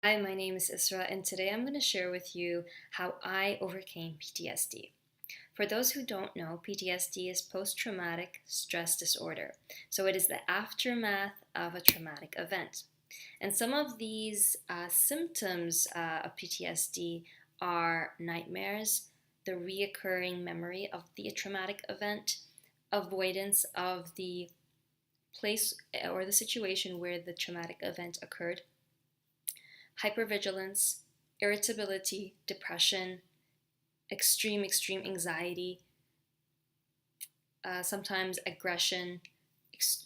Hi, my name is Isra, and today I'm going to share with you how I overcame PTSD. For those who don't know, PTSD is post traumatic stress disorder. So it is the aftermath of a traumatic event. And some of these symptoms of PTSD are nightmares, the reoccurring memory of the traumatic event, avoidance of the place or the situation where the traumatic event occurred, hypervigilance, irritability, depression, extreme anxiety, sometimes aggression,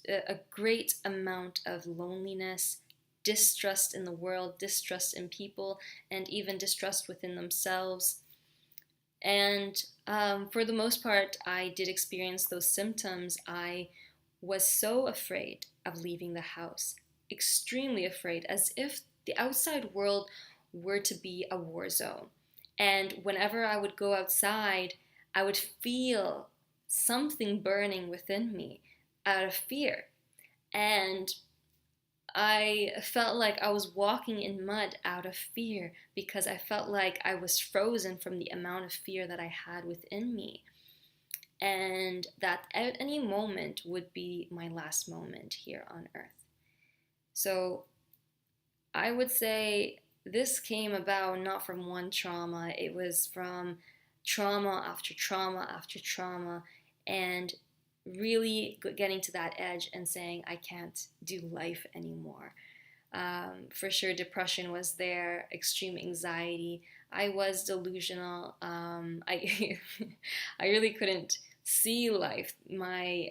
a great amount of loneliness, distrust in the world, distrust in people, and even distrust within themselves. And for the most part, I did experience those symptoms. I was so afraid of leaving the house, extremely afraid, as if the outside world were to be a war zone. And whenever I would go outside, I would feel something burning within me out of fear. And I felt like I was walking in mud out of fear because I felt like I was frozen from the amount of fear that I had within me. And that at any moment would be my last moment here on earth. So I would say this came about not from one trauma, it was from trauma after trauma after trauma, and really getting to that edge and saying, I can't do life anymore. For sure, depression was there, extreme anxiety. I was delusional. I really couldn't see life. My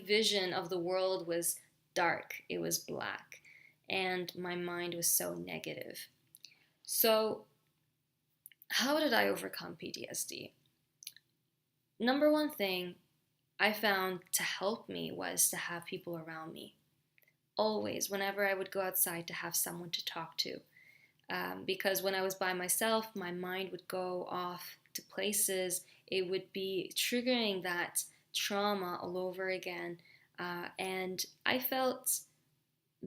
vision of the world was dark. It was black, and my mind was so negative. So, how did I overcome PTSD? Number one thing I found to help me was to have people around me. Always, whenever I would go outside, to have someone to talk to. Because when I was by myself, my mind would go off to places. It would be triggering that trauma all over again. And I felt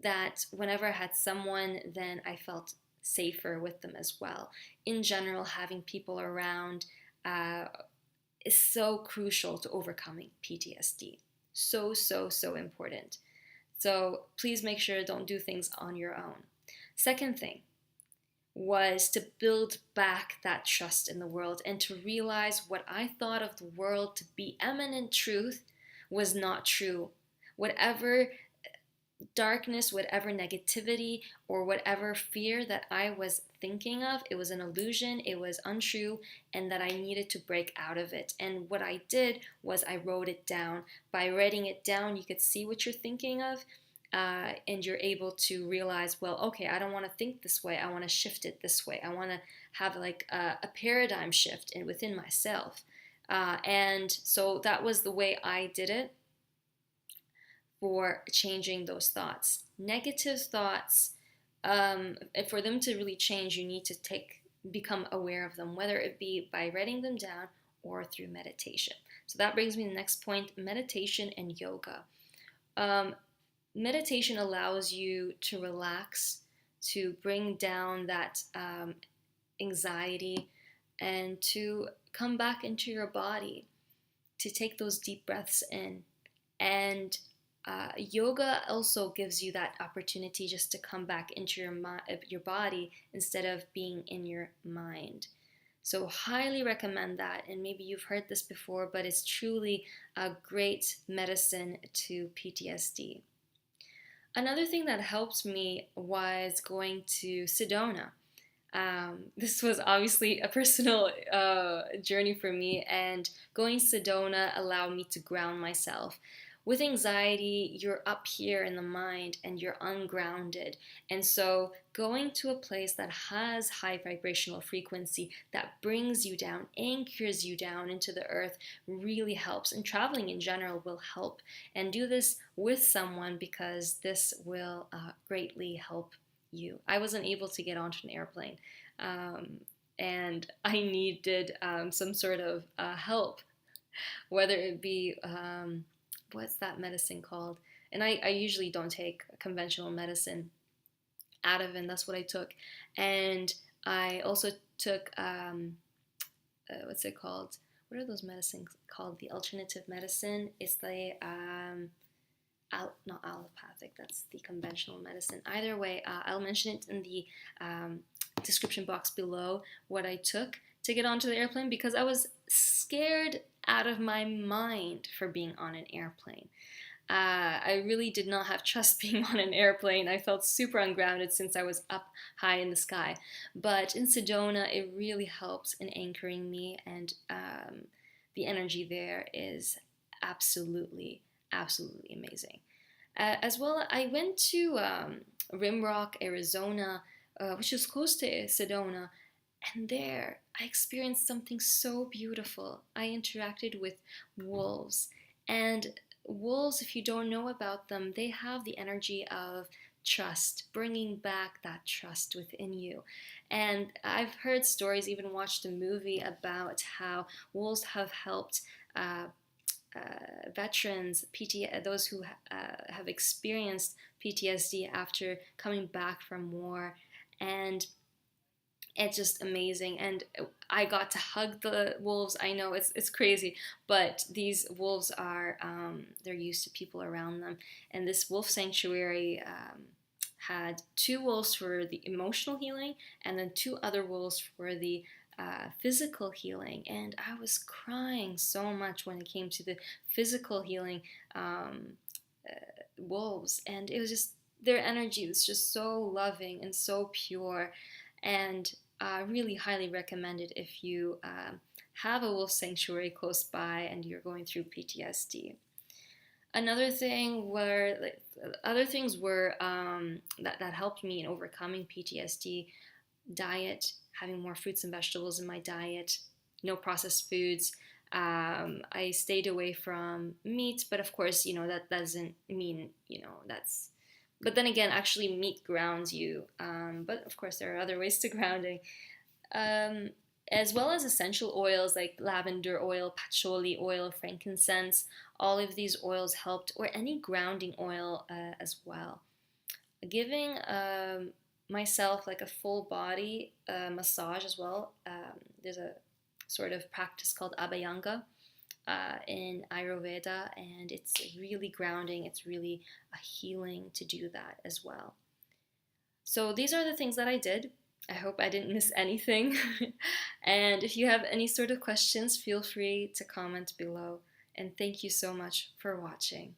that whenever I had someone, then I felt safer with them as well. In general, having people around uh, is so crucial to overcoming PTSD. So important. So please make sure don't do things on your own. Second thing was to build back that trust in the world and to realize what I thought of the world to be eminent truth was not true. Whatever darkness, whatever negativity, or whatever fear that I was thinking of, it was an illusion, it was untrue, and that I needed to break out of it. And what I did was I wrote it down. By writing it down, you could see what you're thinking of. And you're able to realize, well, okay, I don't want to think this way. I want to shift it this way. I want to have like a paradigm shift within myself. And so that was the way I did it for changing those thoughts. Negative thoughts, for them to really change, you need to become aware of them, whether it be by writing them down or through meditation. So that brings me to the next point: meditation and yoga. Meditation allows you to relax, to bring down that anxiety, and to come back into your body, to take those deep breaths in. And yoga also gives you that opportunity just to come back into your body instead of being in your mind. So highly recommend that. And maybe you've heard this before, but it's truly a great medicine to PTSD. Another thing that helped me was going to Sedona. This was obviously a personal journey for me, and going to Sedona allowed me to ground myself. With anxiety, you're up here in the mind and you're ungrounded. And so, going to a place that has high vibrational frequency, that brings you down, anchors you down into the earth, really helps. And traveling in general will help. And do this with someone because this will greatly help you. I wasn't able to get onto an airplane, and I needed some sort of help, whether it be what's that medicine called? And I usually don't take conventional medicine. Ativan, that's what I took. And I also took, what's it called? What are those medicines called? The alternative medicine. It's the, not allopathic, that's the conventional medicine. Either way, I'll mention it in the description box below what I took to get onto the airplane, because I was scared out of my mind for being on an airplane. I really did not have trust being on an airplane. I felt super ungrounded since I was up high in the sky. But in Sedona, it really helps in anchoring me, and the energy there is absolutely, absolutely amazing. As well, I went to Rimrock, Arizona, which is close to Sedona, and there I experienced something so beautiful. I interacted with wolves, and wolves, if you don't know about them, they have the energy of trust, bringing back that trust within you. And I've heard stories, even watched a movie about how wolves have helped veterans, those who have experienced PTSD after coming back from war. And it's just amazing. And I got to hug the wolves. I know it's crazy, but these wolves are they're used to people around them. And this wolf sanctuary had 2 wolves for the emotional healing, and then 2 other wolves for the physical healing. And I was crying so much when it came to the physical healing wolves, and it was just, their energy was just so loving and so pure. And really highly recommended if you have a wolf sanctuary close by and you're going through PTSD. Another thing were other things were that helped me in overcoming PTSD: diet, having more fruits and vegetables in my diet, no processed foods. I stayed away from meat, but of course, that doesn't mean, that's. But then again, actually, meat grounds you. But of course, there are other ways to grounding. Um, as well as essential oils like lavender oil, patchouli oil, frankincense. All of these oils helped, or any grounding oil as well. Giving myself like a full body massage as well. There's a sort of practice called Abhyanga in Ayurveda, and it's really grounding. It's really a healing to do that as well. So these are the things that I did. I hope I didn't miss anything. And if you have any sort of questions, feel free to comment below. And thank you so much for watching.